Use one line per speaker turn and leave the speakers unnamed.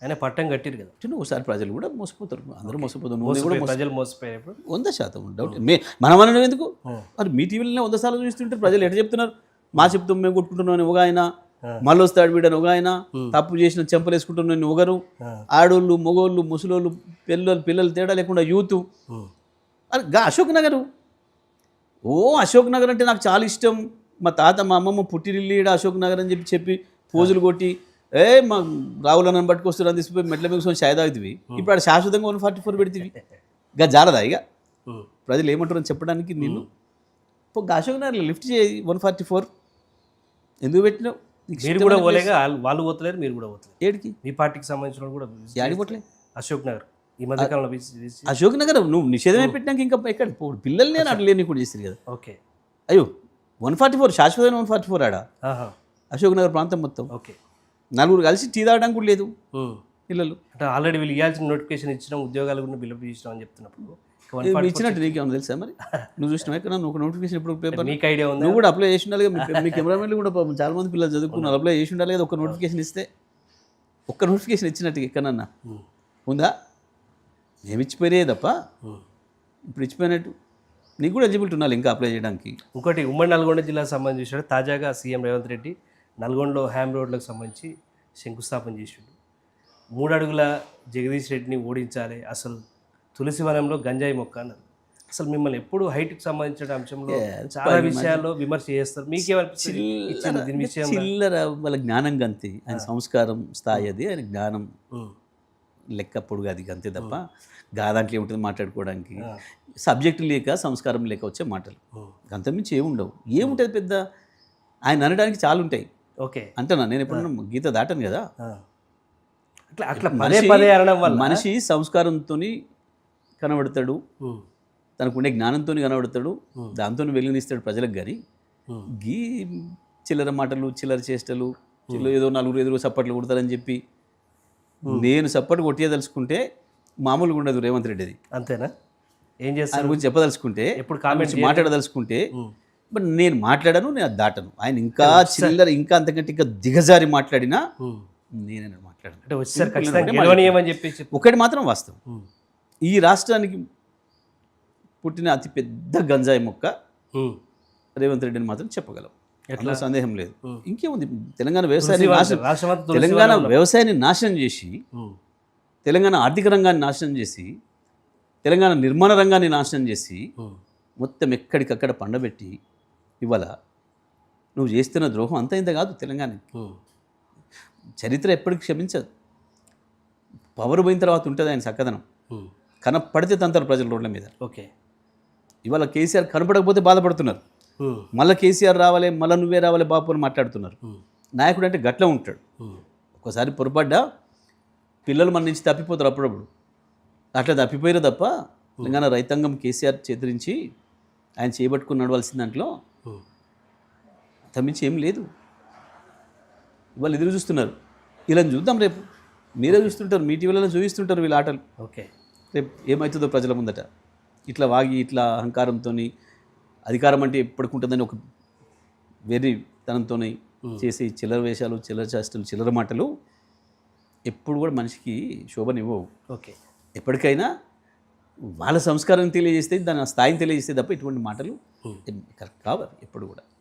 ఆయన పట్టం కట్టిరు కదా,
ఒకసారి ప్రజలు కూడా మోసపోతారు, అందరూ మోసపోతారు, నువ్వు కూడా
ప్రజలు మోసపోయేప్పుడు
100% డౌట్. మనం అనడం ఎందుకు, మరి మీ టీవీలోనే 100 సార్లు చూస్తుంటే ప్రజలు ఎట్లా చెప్తున్నారు, మా చెప్తాం మేము కొట్టుకుంటున్నాం అని ఒక ఆయన, మళ్ళీ వస్తాడు వీడని ఒక ఆయన, తప్పు చేసిన చెంపలు వేసుకుంటున్నాను ఒకరు, ఆడోళ్ళు మగోళ్ళు ముసలోళ్ళు పిల్లలు తేడా లేకుండా యూత్. అశోక్ నగర్, అశోక్ నగర్ అంటే నాకు చాలా ఇష్టం, మా తాత మా అమ్మమ్మ పుట్టినిల్లు అశోక్ నగర్ అని చెప్పి పోజులు కొట్టి మా రావుల నన్ను పట్టుకొస్తారు అని తీసుకుపోయి మెట్ల మీద షాయి తాగుతుంది. ఇప్పుడు ఆడ శాశ్వతంగా 144 పెడుతుంది, ఇంకా జారదా ఇక ప్రజలు ఏమంటారు అని చెప్పడానికి. నేను అశోక్ నగర్లో లిఫ్ట్ చేయి 144 ఎందుకు పెట్టినావు,
మీరు కూడా పోలేగా, వాళ్ళు పోతలేరు మీరు కూడా పోతలేరు.
ఏడికి
మీ పార్టీకి సంబంధించిన కూడా
యాడికి పోట్లే
అశోక్ నగర్ ఈ మధ్యకాలంలో
అశోక్ నగర్ నువ్వు నిషేధమే పెట్టినాక ఇంకా ఎక్కడ పిల్లల్ని అట్లా లేని కూడా చేస్తారు కదా.
ఓకే,
అయ్యో 144 శాశ్వతమైన 144 ఆడ అశోక్ నగర్ ప్రాంతం మొత్తం.
ఓకే,
నలుగురు కలిసి టీ తాగడానికి కూడా లేదు పిల్లలు.
అంటే ఆల్రెడీ వీళ్ళు ఇవ్వాల్సిన నోటిఫికేషన్ ఇచ్చినాం, ఉద్యోగాలు కూడా బిల్లుప్ చేసినాం అని చెప్తున్నప్పుడు
ఇచ్చినట్టు నీకేమన్నా తెలుసా, మరి నువ్వు చూసినావు ఎక్కడ నువ్వు నోటిఫికేషన్ ఇప్పుడు పేపర్
మీకు ఐడియా ఉంది,
నువ్వు కూడా అప్లై చేసి ఉండాలి కదా, మీ కెమెరామెన్లు కూడా చాలా మంది పిల్లలు చదువుకున్నారు, అప్లై చేసి ఉండాలి కదా. ఒక్క నోటిఫికేషన్ ఇస్తే, ఒక్క నోటిఫికేషన్ ఇచ్చినట్టు ఎక్కడన్నా ఉందా, మేము ఇచ్చిపోయే తప్ప ఇప్పుడు ఇచ్చిపోయినట్టు నీకు కూడా ఎలిజిబిలిటీ ఉండాలి ఇంకా అప్లై చేయడానికి.
ఇంకోటి ఉమ్మడి నల్గొండ జిల్లాకు సంబంధించి తాజాగా సీఎం రేవంత్ రెడ్డి నల్గొండలో హ్యామ్ రోడ్లకు సంబంధించి శంకుస్థాపన చేసిండు. 3 అడుగుల జగదీష్ రెడ్డిని ఓడించాలి, అసలు తులసి వనంలో గంజాయి మొక్క అన్నారు. అసలు మిమ్మల్ని ఎప్పుడు హైట్కి సంబంధించిన అంశంలో చాలా విషయాల్లో విమర్శ చేస్తారు, మీకేమనిపించింది
చిల్లర వాళ్ళ జ్ఞానం గంతే, ఆయన సంస్కారం స్థాయి అది, ఆయన జ్ఞానం లెక్క పొడుగు అది గంతే తప్ప దాంట్లో ఏముంటుంది మాట్లాడుకోవడానికి, సబ్జెక్టు లేక సంస్కారం లేక వచ్చే మాటలు, అంతమించి ఏముండవు. ఏముంటుంది పెద్ద, ఆయన అనడానికి చాలా ఉంటాయి.
ఓకే
అంటున్నా నేను ఎప్పుడన్నా గీత దాటను కదా.
అట్లా అట్లా పదే పదే అనడం వల్ల
మనిషి సంస్కారంతో కనబడతాడు, తనకుండే జ్ఞానంతో కనబడతాడు, దాంతో వెలుగునిస్తాడు ప్రజలకు. కానీ గీ చిల్లర మాటలు, చిల్లర చేష్టలు, ఏదో నలుగురు ఎదురు సప్పట్లు కొడతారని చెప్పి నేను సప్పట్లు కొట్టేదలుచుకుంటే మామూలుగా ఉండదు రేవంత్ రెడ్డి. అది
అంతేనా, ఏం చేస్తాను
ఆయన గురించి చెప్పదలుచుకుంటే,
ఎప్పుడు కామెంట్స్
మాట్లాడదలుచుకుంటే, బట్ నేను మాట్లాడాను, నేను అది దాటను. ఆయన ఇంకా చిల్లర, ఇంకా అంతకంటే ఇంకా దిగజారి మాట్లాడినా నేనే మాట్లాడాను.
అంటే వచ్చేసరి ఖచ్చితంగా గెలవనీయమని చెప్పేసి ఒకటి
మాత్రం వాస్తవం, ఈ రాష్ట్రానికి పుట్టిన అతి పెద్ద గంజాయి మొక్క రేవంత్ రెడ్డిని మాత్రం చెప్పగలం, ఎట్లా సందేహం లేదు. ఇంకేముంది, తెలంగాణ వ్యవసాయాన్ని నాశనం చేసి, తెలంగాణ ఆర్థిక రంగాన్ని నాశనం చేసి, తెలంగాణ నిర్మాణ రంగాన్ని నాశనం చేసి, మొత్తం ఎక్కడికక్కడ పండబెట్టి ఇవాళ నువ్వు చేస్తున్న ద్రోహం అంత ఇంత కాదు తెలంగాణకి. చరిత్ర ఎప్పటికి క్షమించదు, పవర్ పోయిన తర్వాత ఉంటుంది ఆయన చక్కదనం. కనపడితే తంతారు ప్రజల రోడ్ల మీద.
ఓకే,
ఇవాళ కేసీఆర్ కనపడకపోతే బాధపడుతున్నారు, మళ్ళీ కేసీఆర్ రావాలి, మళ్ళీ నువ్వే రావాలి బాపు అని మాట్లాడుతున్నారు. నాయకుడు అంటే గట్ల ఉంటాడు, ఒకసారి పొరపడ్డా పిల్లలు మన నుంచి తప్పిపోతారు అప్పుడప్పుడు. అట్లా తప్పిపోయారు తప్ప తెలంగాణ రైతాంగం కేసీఆర్ చేతిరించి ఆయన చేపట్టుకుని నడవలసిన దాంట్లో తమ్మించి ఏం లేదు. ఇవాళ ఎదురు చూస్తున్నారు, ఇలా చూద్దాం, రేపు మీరే చూస్తుంటారు, మీ టీవీలలో చూపిస్తుంటారు వీళ్ళ ఆటలు.
ఓకే,
రేపు ఏమవుతుందో ప్రజల ముందట. ఇట్లా వాగి ఇట్లా అహంకారంతో, అధికారం అంటే ఎప్పటికుంటుందని ఒక వెర్రితనంతో చేసే చిల్లర వేషాలు, చిల్లర చేష్టలు, చిల్లర మాటలు ఎప్పుడు కూడా మనిషికి శోభనివ్వవు.
ఓకే,
ఎప్పటికైనా వాళ్ళ సంస్కారాన్ని తెలియజేస్తే, దాని స్థాయిని తెలియజేస్తే తప్ప ఇటువంటి మాటలు కరెక్ట్ కావాలి ఎప్పుడు కూడా.